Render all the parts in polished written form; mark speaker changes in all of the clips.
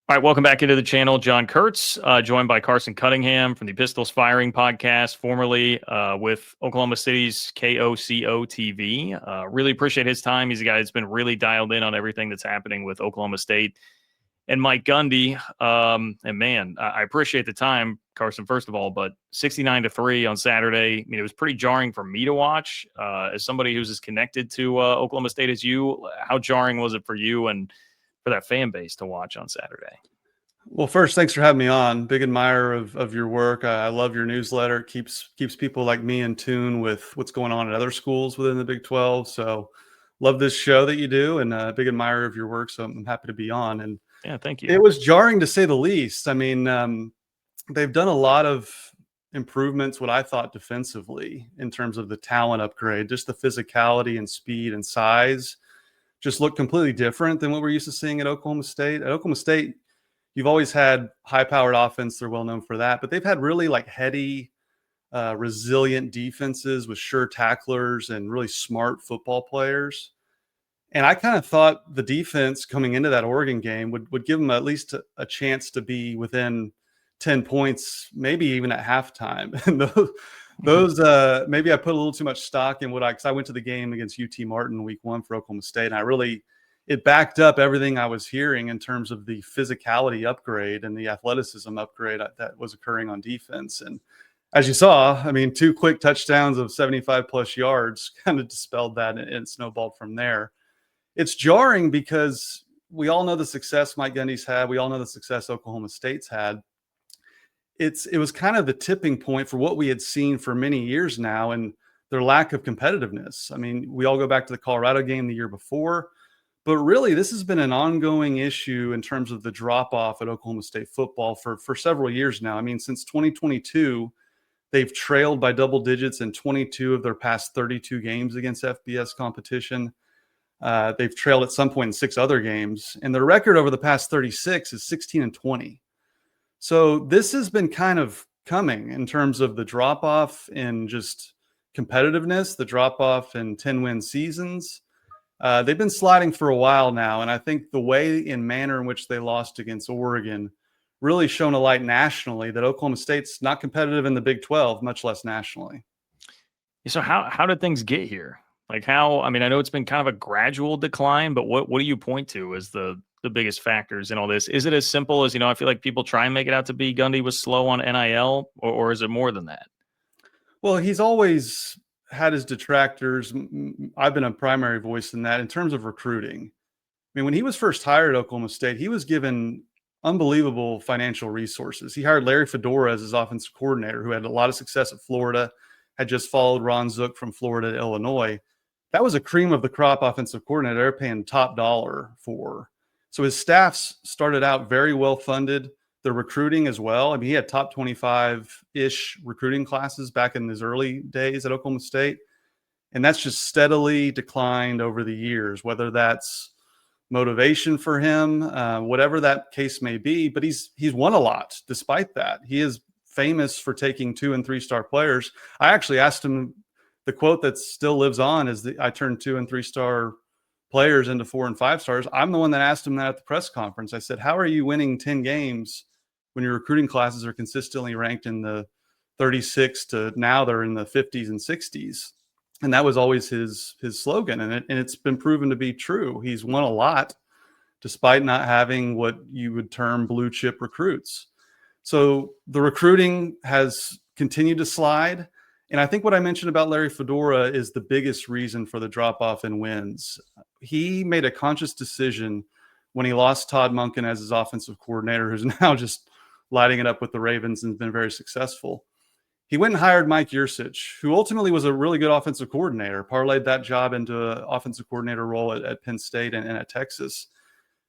Speaker 1: All right, welcome back into the channel. John Kurtz, joined by Carson Cunningham from the Pistols Firing podcast, formerly with Oklahoma City's KOCO TV. Really appreciate his time. He's a guy that's been really dialed in on everything that's happening with Oklahoma State. And Mike Gundy, and man, I appreciate the time, Carson, first of all, but 69-3 on Saturday. I mean, it was pretty jarring for me to watch. As somebody who's as connected to Oklahoma State as you, how jarring was it for you and for that fan base to watch on Saturday?
Speaker 2: Well, first, thanks for having me on. Big admirer of your work. I love your newsletter. It keeps people like me in tune with what's going on at other schools within the Big 12. So love this show that you do, and a big admirer of your work. So I'm happy to be on. And
Speaker 1: Yeah, thank you.
Speaker 2: it was jarring to say the least. I mean, they've done a lot of improvements, what I thought defensively, in terms of the talent upgrade, just the physicality and speed and size just look completely different than what we're used to seeing at Oklahoma State. At Oklahoma State, you've always had high-powered offense. They're well known for that. But they've had really like heady, resilient defenses with sure tacklers and really smart football players. And I kind of thought the defense coming into that Oregon game would give them at least a chance to be within 10 points, maybe even at halftime. And those maybe I put a little too much stock in because I went to the game against UT Martin week 1 for Oklahoma State, and it backed up everything I was hearing in terms of the physicality upgrade and the athleticism upgrade that was occurring on defense. And as you saw, I mean, 2 quick touchdowns of 75 plus yards kind of dispelled that and snowballed from there. It's jarring because we all know the success Mike Gundy's had. We all know the success Oklahoma State's had. It was kind of the tipping point for what we had seen for many years now and their lack of competitiveness. I mean, we all go back to the Colorado game the year before, but really this has been an ongoing issue in terms of the drop-off at Oklahoma State football for several years now. I mean, since 2022, they've trailed by double digits in 22 of their past 32 games against FBS competition. They've trailed at some point in 6 other games, and their record over the past 36 is 16-20. So this has been kind of coming in terms of the drop-off in just competitiveness, the drop-off in 10-win seasons. They've been sliding for a while now, and I think the way and manner in which they lost against Oregon really shone a light nationally that Oklahoma State's not competitive in the Big 12, much less nationally.
Speaker 1: So how did things get here? Like I mean, I know it's been kind of a gradual decline, but what do you point to as the biggest factors in all this? Is it as simple as, I feel like people try and make it out to be Gundy was slow on NIL, or is it more than that?
Speaker 2: Well, he's always had his detractors. I've been a primary voice in that in terms of recruiting. I mean, when he was first hired at Oklahoma State, he was given unbelievable financial resources. He hired Larry Fedora as his offensive coordinator, who had a lot of success at Florida, had just followed Ron Zook from Florida to Illinois. That was a cream of the crop offensive coordinator they're paying top dollar for. So his staffs started out very well funded. Their recruiting as well. I mean, he had top 25-ish recruiting classes back in his early days at Oklahoma State. And that's just steadily declined over the years, whether that's motivation for him, whatever that case may be. But he's won a lot despite that. He is famous for taking 2- and 3-star players. I actually asked him, the quote that still lives on is that I turned 2- and 3-star players into 4- and 5-stars. I'm the one that asked him that at the press conference. I said, how are you winning 10 games when your recruiting classes are consistently ranked in the 36 to now they're in the 50s and 60s? And that was always his slogan. And it's been proven to be true. He's won a lot despite not having what you would term blue chip recruits. So the recruiting has continued to slide. And I think what I mentioned about Larry Fedora is the biggest reason for the drop-off in wins. He made a conscious decision when he lost Todd Monken as his offensive coordinator, who's now just lighting it up with the Ravens and has been very successful. He went and hired Mike Yurcich, who ultimately was a really good offensive coordinator, parlayed that job into an offensive coordinator role at Penn State and at Texas.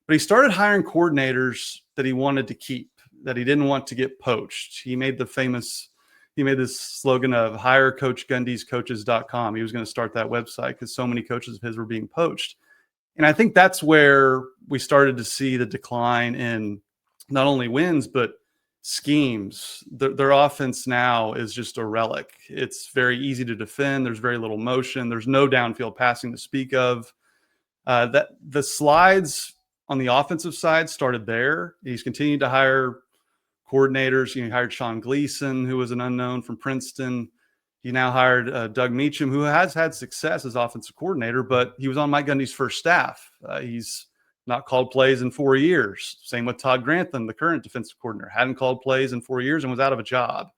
Speaker 2: But he started hiring coordinators that he wanted to keep, that he didn't want to get poached. He made this slogan of hire Coach Gundy's coaches.com. He was going to start that website because so many coaches of his were being poached. And I think that's where we started to see the decline in not only wins, but schemes. Their offense now is just a relic. It's very easy to defend. There's very little motion. There's no downfield passing to speak of. That the slides on the offensive side started there. He's continued to hire coordinators. He hired Sean Gleason, who was an unknown from Princeton. He now hired Doug Meacham, who has had success as offensive coordinator, but he was on Mike Gundy's first staff. He's not called plays in 4 years. Same with Todd Grantham, the current defensive coordinator, hadn't called plays in 4 years and was out of a job.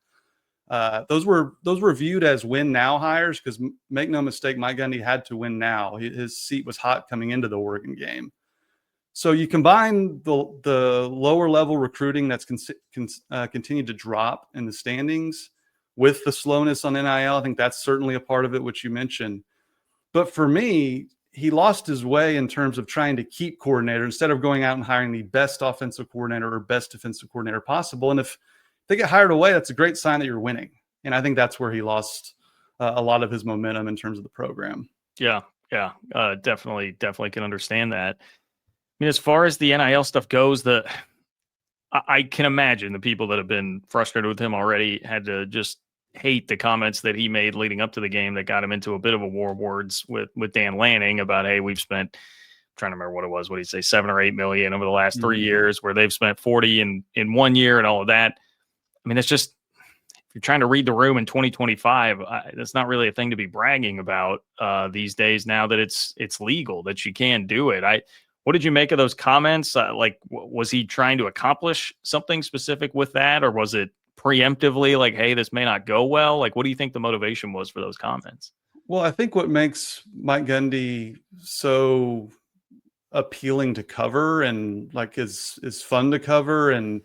Speaker 2: Those were viewed as win now hires because, make no mistake, Mike Gundy had to win now. His seat was hot coming into the Oregon game. So you combine the lower level recruiting that's continued to drop in the standings with the slowness on NIL. I think that's certainly a part of it, which you mentioned. But for me, he lost his way in terms of trying to keep coordinator instead of going out and hiring the best offensive coordinator or best defensive coordinator possible. And if they get hired away, that's a great sign that you're winning. And I think that's where he lost a lot of his momentum in terms of the program.
Speaker 1: Yeah. Definitely can understand that. I mean, as far as the NIL stuff goes, I can imagine the people that have been frustrated with him already had to just hate the comments that he made leading up to the game that got him into a bit of a war of words with Dan Lanning about, hey, we've spent, I'm trying to remember what it was, what did he say, 7 or 8 million over the last 3 years, where they've spent 40 in 1 year and all of that. I mean, it's just, if you're trying to read the room in 2025, that's not really a thing to be bragging about these days now that it's legal, that you can do it. What did you make of those comments? Was he trying to accomplish something specific with that? Or was it preemptively like, hey, this may not go well? Like, what do you think the motivation was for those comments?
Speaker 2: Well, I think what makes Mike Gundy so appealing to cover and like is fun to cover, and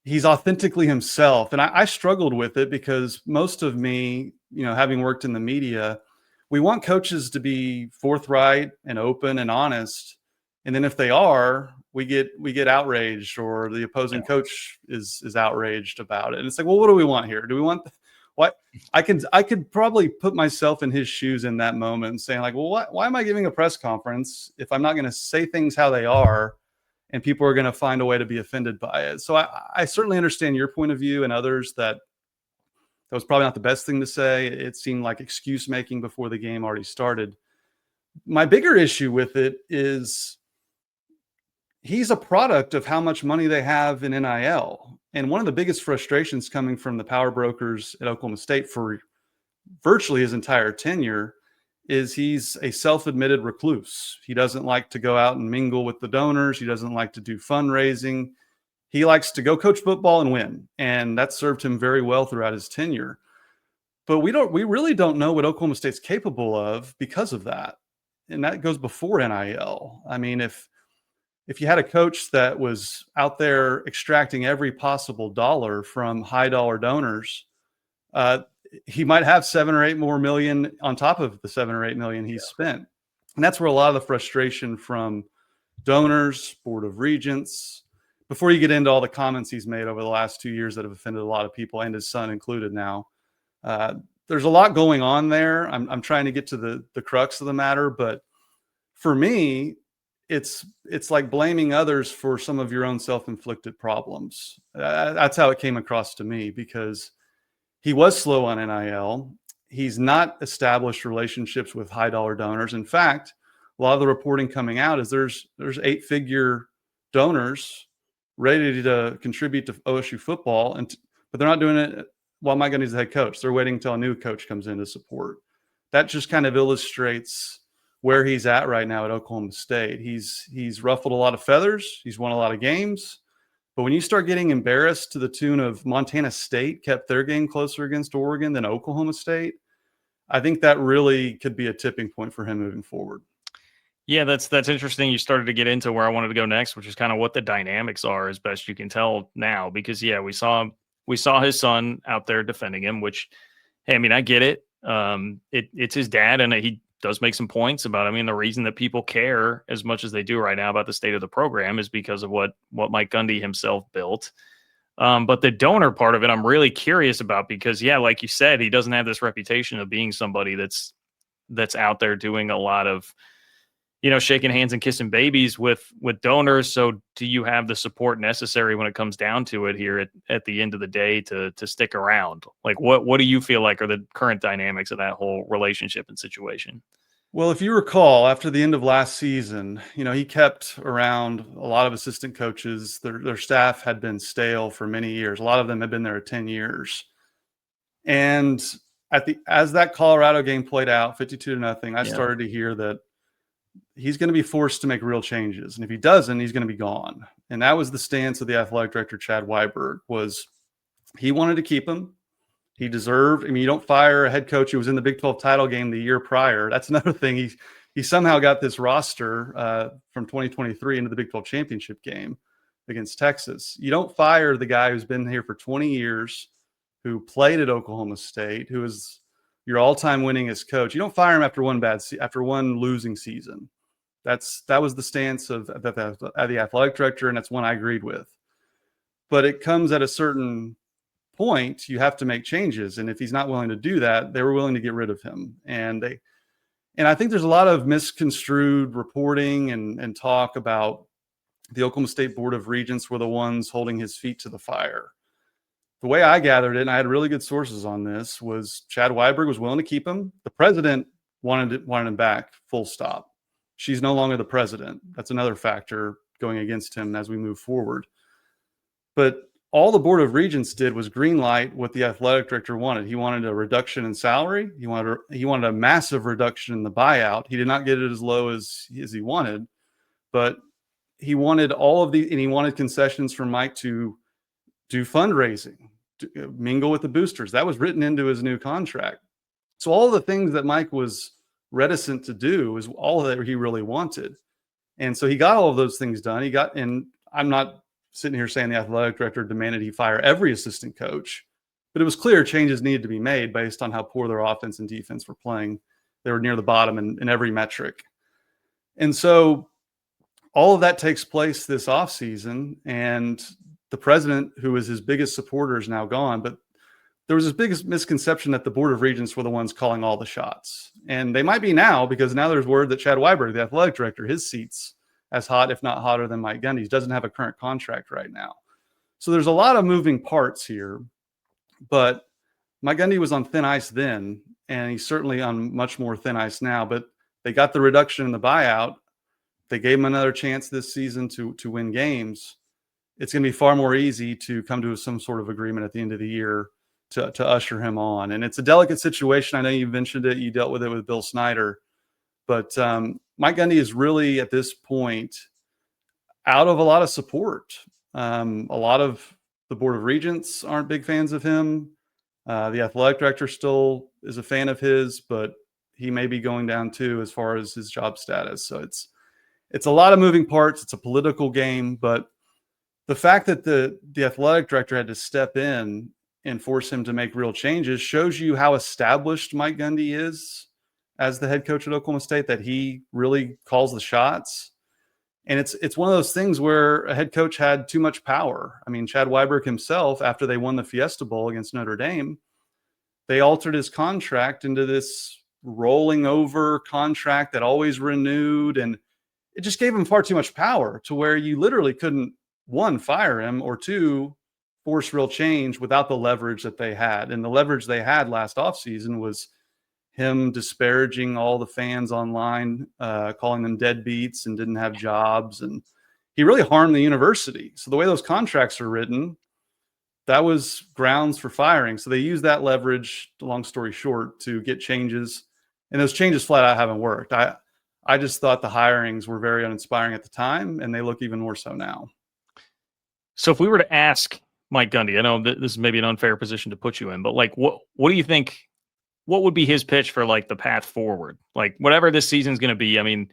Speaker 2: he's authentically himself. And I struggled with it because most of me, having worked in the media, we want coaches to be forthright and open and honest. And then if they are, we get outraged, or the opposing coach is outraged about it. And it's like, well, what do we want here? Do we want what? I could probably put myself in his shoes in that moment and saying like, well, why am I giving a press conference if I'm not going to say things how they are, and people are going to find a way to be offended by it? So I certainly understand your point of view and others that was probably not the best thing to say. It seemed like excuse making before the game already started. My bigger issue with it is he's a product of how much money they have in NIL. And one of the biggest frustrations coming from the power brokers at Oklahoma State for virtually his entire tenure is he's a self-admitted recluse. He doesn't like to go out and mingle with the donors. He doesn't like to do fundraising. He likes to go coach football and win. And that served him very well throughout his tenure. But we really don't know what Oklahoma State's capable of because of that. And that goes before NIL. I mean, if you had a coach that was out there extracting every possible dollar from high dollar donors, he might have 7 or 8 more million on top of the 7 or 8 million he's spent. And that's where a lot of the frustration from donors, Board of Regents, before you get into all the comments he's made over the last 2 years that have offended a lot of people, and his son included now. There's a lot going on there. I'm trying to get to the crux of the matter, but for me, it's like blaming others for some of your own self-inflicted problems. That's how it came across to me, because he was slow on NIL. He's not established relationships with high dollar donors. In fact, a lot of the reporting coming out is there's 8-figure donors ready to contribute to OSU football, but they're not doing it while Mike Gundy's the head coach. They're waiting until a new coach comes in to support. That just kind of illustrates where he's at right now at Oklahoma State. He's ruffled a lot of feathers. He's won a lot of games. But when you start getting embarrassed to the tune of Montana State kept their game closer against Oregon than Oklahoma State, I think that really could be a tipping point for him moving forward.
Speaker 1: Yeah, that's interesting. You started to get into where I wanted to go next, which is kind of what the dynamics are as best you can tell now. Because we saw his son out there defending him, which, hey, I mean, I get it. It's his dad, and he does make some points about, I mean, the reason that people care as much as they do right now about the state of the program is because of what Mike Gundy himself built. But the donor part of it, I'm really curious about, because like you said, he doesn't have this reputation of being somebody that's out there doing a lot of, shaking hands and kissing babies with donors. So do you have the support necessary when it comes down to it here at the end of the day to stick around? Like, what do you feel like are the current dynamics of that whole relationship and situation?
Speaker 2: Well, if you recall, after the end of last season, he kept around a lot of assistant coaches. Their staff had been stale for many years. A lot of them had been there 10 years. And as that Colorado game played out, 52-0, I started to hear that he's going to be forced to make real changes. And if he doesn't, he's going to be gone. And that was the stance of the athletic director, Chad Weiberg, was he wanted to keep him. He deserved. I mean, you don't fire a head coach who was in the Big 12 title game the year prior. That's another thing. He somehow got this roster from 2023 into the Big 12 championship game against Texas. You don't fire the guy who's been here for 20 years, who played at Oklahoma State, who is your all-time winningest coach. You don't fire him after one losing season. That was the stance of the athletic director, and that's one I agreed with. But it comes at a certain point, you have to make changes, and if he's not willing to do that, they were willing to get rid of him. And I think there's a lot of misconstrued reporting and talk about the Oklahoma State Board of Regents were the ones holding his feet to the fire. The way I gathered it, and I had really good sources on this, was Chad Weiberg was willing to keep him. The president wanted him back, full stop. She's no longer the president. That's another factor going against him as we move forward. But all the Board of Regents did was greenlight what the athletic director wanted. He wanted a reduction in salary. He wanted a massive reduction in the buyout. He did not get it as low as he wanted, but he wanted all of and he wanted concessions from Mike to do fundraising, to mingle with the boosters. That was written into his new contract. So all the things that Mike was reticent to do is all that he really wanted. And so he got all of those things done. And I'm not sitting here saying the athletic director demanded he fire every assistant coach, but it was clear changes needed to be made based on how poor their offense and defense were playing. They were near the bottom in every metric. And so all of that takes place this offseason, and the president, who was his biggest supporter, is now gone. But there was this big misconception that the Board of Regents were the ones calling all the shots. And they might be now, because now there's word that Chad Weiberg, the athletic director, his seat's as hot, if not hotter, than Mike Gundy's. Doesn't have a current contract right now. So there's a lot of moving parts here. But Mike Gundy was on thin ice then, and he's certainly on much more thin ice now. But they got the reduction in the buyout. They gave him another chance this season to win games. It's going to be far more easy to come to some sort of agreement at the end of the year to usher him on. And it's a delicate situation. I know you mentioned it. You dealt with it with Bill Snyder. But Mike Gundy is really, at this point, out of a lot of support. A lot of the Board of Regents aren't big fans of him. The athletic director still is a fan of his, but he may be going down too as far as his job status. So it's a lot of moving parts. It's a political game, but the fact that the athletic director had to step in and force him to make real changes shows you how established Mike Gundy is as the head coach at Oklahoma State, that he really calls the shots. And it's one of those things where a head coach had too much power. I mean, Chad Weiberg himself, after they won the Fiesta Bowl against Notre Dame, they altered his contract into this rolling over contract that always renewed. And it just gave him far too much power to where you literally couldn't, one, fire him, or two, force real change without the leverage that they had. And the leverage they had last offseason was him disparaging all the fans online, calling them deadbeats and didn't have jobs. And he really harmed the university. So the way those contracts are written, that was grounds for firing. So they used that leverage, long story short, to get changes. And those changes flat out haven't worked. I just thought the hirings were very uninspiring at the time, and they look even more so now.
Speaker 1: So if we were to ask Mike Gundy, I know this is maybe an unfair position to put you in, but like, what do you think? What would be his pitch for like the path forward? Like whatever this season's going to be, I mean,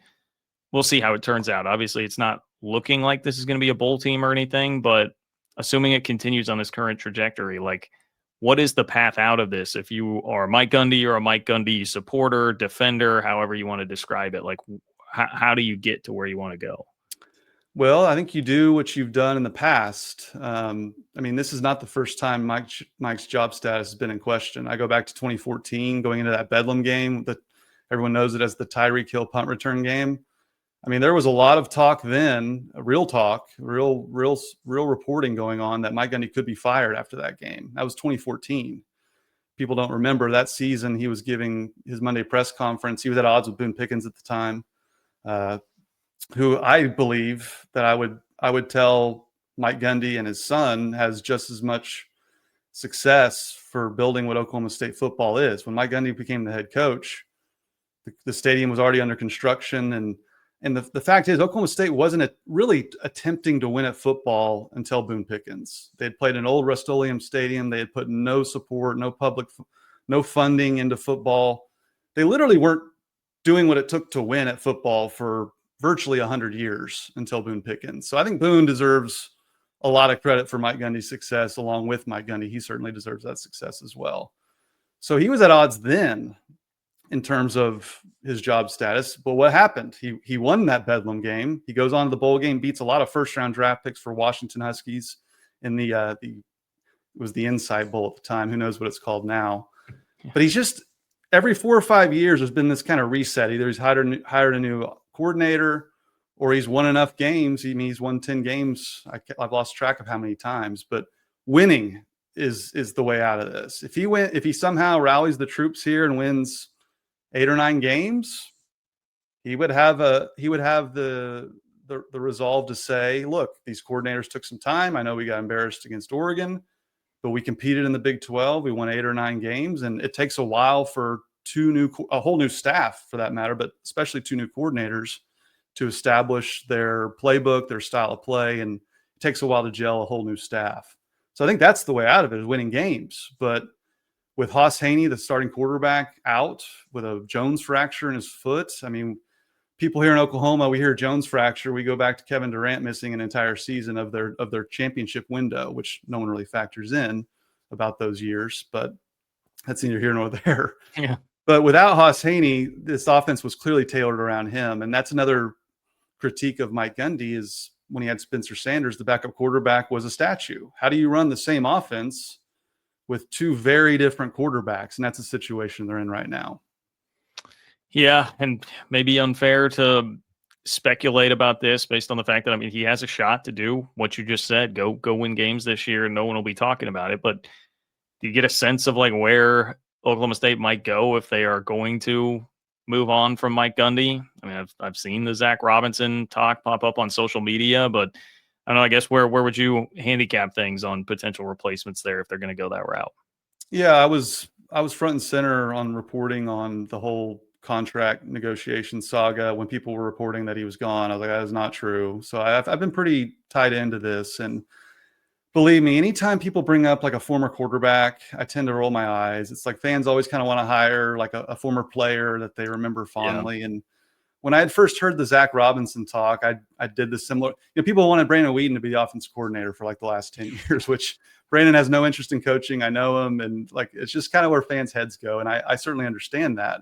Speaker 1: we'll see how it turns out. Obviously, it's not looking like this is going to be a bowl team or anything, but assuming it continues on this current trajectory, like what is the path out of this? If you are Mike Gundy or a Mike Gundy supporter, defender, however you want to describe it, like how do you get to where you want to go?
Speaker 2: Well, I think you do what you've done in the past. I mean, this is not the first time Mike's job status has been in question. I go back to 2014, going into that Bedlam game that everyone knows it as the Tyreek Hill punt return game. I mean, there was a lot of talk then, real talk, real reporting going on that Mike Gundy could be fired after that game. That was 2014. people don't remember, that season he was giving his Monday press conference. He was at odds with Boone Pickens at the time, who I believe that I would tell Mike Gundy and his son has just as much success for building what Oklahoma State football is. When Mike Gundy became the head coach, the stadium was already under construction, and the fact is Oklahoma State wasn't really attempting to win at football until Boone Pickens. They had played an old Rust-Oleum stadium. They had put no support, no funding into football. They literally weren't doing what it took to win at football for virtually 100 years until Boone Pickens. So I think Boone deserves a lot of credit for Mike Gundy's success, along with Mike Gundy. He certainly deserves that success as well. So he was at odds then in terms of his job status. But what happened? He won that Bedlam game. He goes on to the bowl game, beats a lot of first-round draft picks for Washington Huskies in it was the Insight Bowl at the time. Who knows what it's called now? Yeah. But he's just, every 4 or 5 years, there's been this kind of reset. Either he's hired a new coordinator, or he's won enough games. He's won 10 games. I've lost track of how many times, but winning is the way out of this. If he somehow rallies the troops here and wins 8 or 9 games, he would have the resolve to say, look, these coordinators took some time. I know we got embarrassed against Oregon, but we competed in the Big 12. We won 8 or 9 games, and it takes a while for a whole new staff for that matter, but especially 2 new coordinators to establish their playbook, their style of play, and it takes a while to gel a whole new staff. So I think that's the way out of it, is winning games. But with Haas Haney, the starting quarterback, out with a Jones fracture in his foot, I mean, people here in Oklahoma, we hear Jones fracture, we go back to Kevin Durant missing an entire season of their championship window, which no one really factors in about those years, but that's neither here nor there.
Speaker 1: Yeah.
Speaker 2: But without Haas Haney, this offense was clearly tailored around him. And that's another critique of Mike Gundy, is when he had Spencer Sanders, the backup quarterback was a statue. How do you run the same offense with 2 very different quarterbacks? And that's the situation they're in right now.
Speaker 1: Yeah, and maybe unfair to speculate about this based on the fact that, I mean, he has a shot to do what you just said, go win games this year, and no one will be talking about it. But do you get a sense of like where Oklahoma State might go if they are going to move on from Mike Gundy? I mean, I've seen the Zach Robinson talk pop up on social media, but I don't know, I guess where would you handicap things on potential replacements there if they're going to go that route?
Speaker 2: Yeah, I was front and center on reporting on the whole contract negotiation saga when people were reporting that he was gone. I was like, that is not true. So I've been pretty tied into this, and believe me, anytime people bring up like a former quarterback, I tend to roll my eyes. It's like fans always kind of want to hire like a former player that they remember fondly. Yeah. And when I had first heard the Zach Robinson talk, I did the similar. People wanted Brandon Whedon to be the offensive coordinator for like the last 10 years, which Brandon has no interest in coaching. I know him, and like it's just kind of where fans' heads go, and I certainly understand that.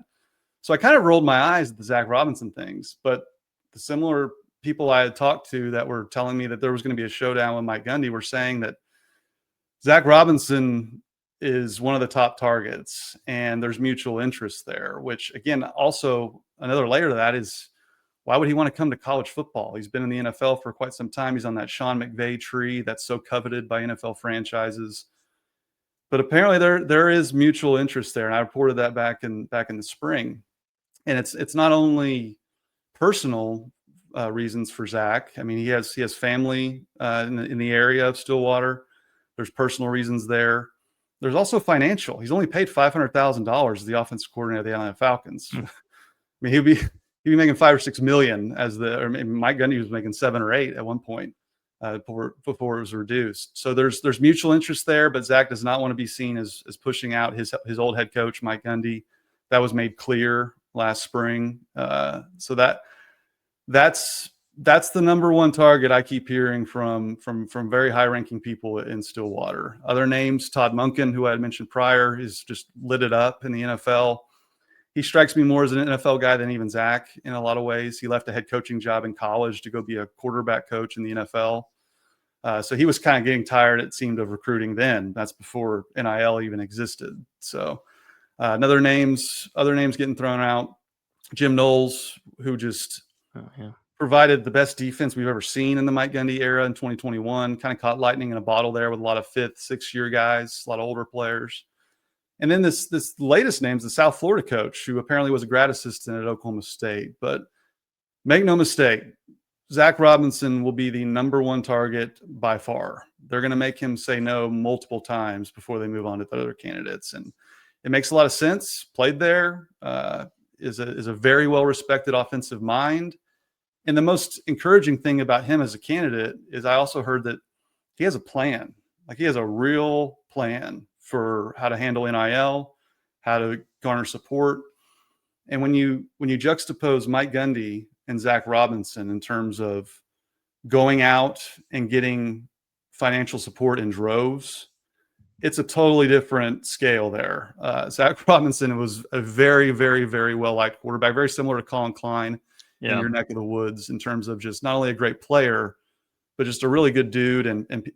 Speaker 2: So I kind of rolled my eyes at the Zach Robinson things, but the similar people I had talked to that were telling me that there was going to be a showdown with Mike Gundy were saying that Zach Robinson is one of the top targets and there's mutual interest there, which again, also another layer to that is, why would he want to come to college football? He's been in the NFL for quite some time. He's on that Sean McVay tree that's so coveted by NFL franchises. But apparently there is mutual interest there. And I reported that back in the spring. And it's not only personal reasons for Zach. I mean, he has family in the area of Stillwater. There's personal reasons there. There's also financial. He's only paid $500,000 as the offensive coordinator of the Atlanta Falcons. I mean, he'd be making $5 or $6 million or Mike Gundy was making 7 or 8 at one point before it was reduced. So there's mutual interest there, but Zach does not want to be seen as pushing out his old head coach, Mike Gundy. That was made clear last spring. So that's the number one target I keep hearing from very high ranking people in Stillwater. Other names, Todd Monken, who I had mentioned prior, is just lit it up in the NFL. He strikes me more as an NFL guy than even Zach in a lot of ways. He left a head coaching job in college to go be a quarterback coach in the NFL. So he was kind of getting tired, it seemed, of recruiting then. That's before NIL even existed. So other names getting thrown out. Jim Knowles, who just provided the best defense we've ever seen in the Mike Gundy era in 2021, kind of caught lightning in a bottle there with a lot of 5th, 6th year guys, a lot of older players. And then this latest name is the South Florida coach, who apparently was a grad assistant at Oklahoma State. But make no mistake, Zach Robinson will be the number one target by far. They're going to make him say no multiple times before they move on to the other candidates. And it makes a lot of sense. Played there, is a very well-respected offensive mind. And the most encouraging thing about him as a candidate is I also heard that he has a plan. Like, he has a real plan for how to handle NIL, how to garner support. And when you juxtapose Mike Gundy and Zach Robinson in terms of going out and getting financial support in droves, it's a totally different scale there. Zach Robinson was a very, very, very well-liked quarterback, very similar to Colin Klein in your neck of the woods, in terms of just not only a great player, but just a really good dude and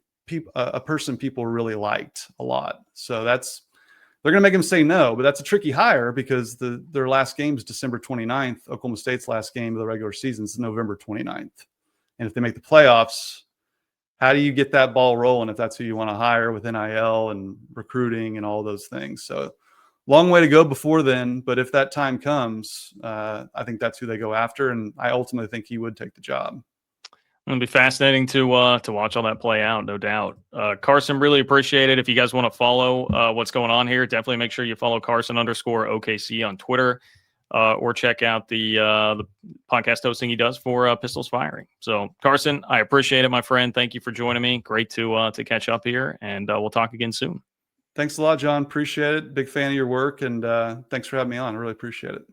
Speaker 2: a person people really liked a lot. So they're going to make him say no, but that's a tricky hire because their last game is December 29th. Oklahoma State's last game of the regular season is November 29th. And if they make the playoffs, how do you get that ball rolling if that's who you want to hire with NIL and recruiting and all those things? So long way to go before then. But if that time comes, I think that's who they go after. And I ultimately think he would take the job.
Speaker 1: It'll be fascinating to watch all that play out, no doubt. Carson, really appreciate it. If you guys want to follow what's going on here, definitely make sure you follow Carson_OKC on Twitter, or check out the podcast hosting he does for Pistols Firing. So, Carson, I appreciate it, my friend. Thank you for joining me. Great to catch up here, and we'll talk again soon.
Speaker 2: Thanks a lot, John. Appreciate it. Big fan of your work, and thanks for having me on. I really appreciate it.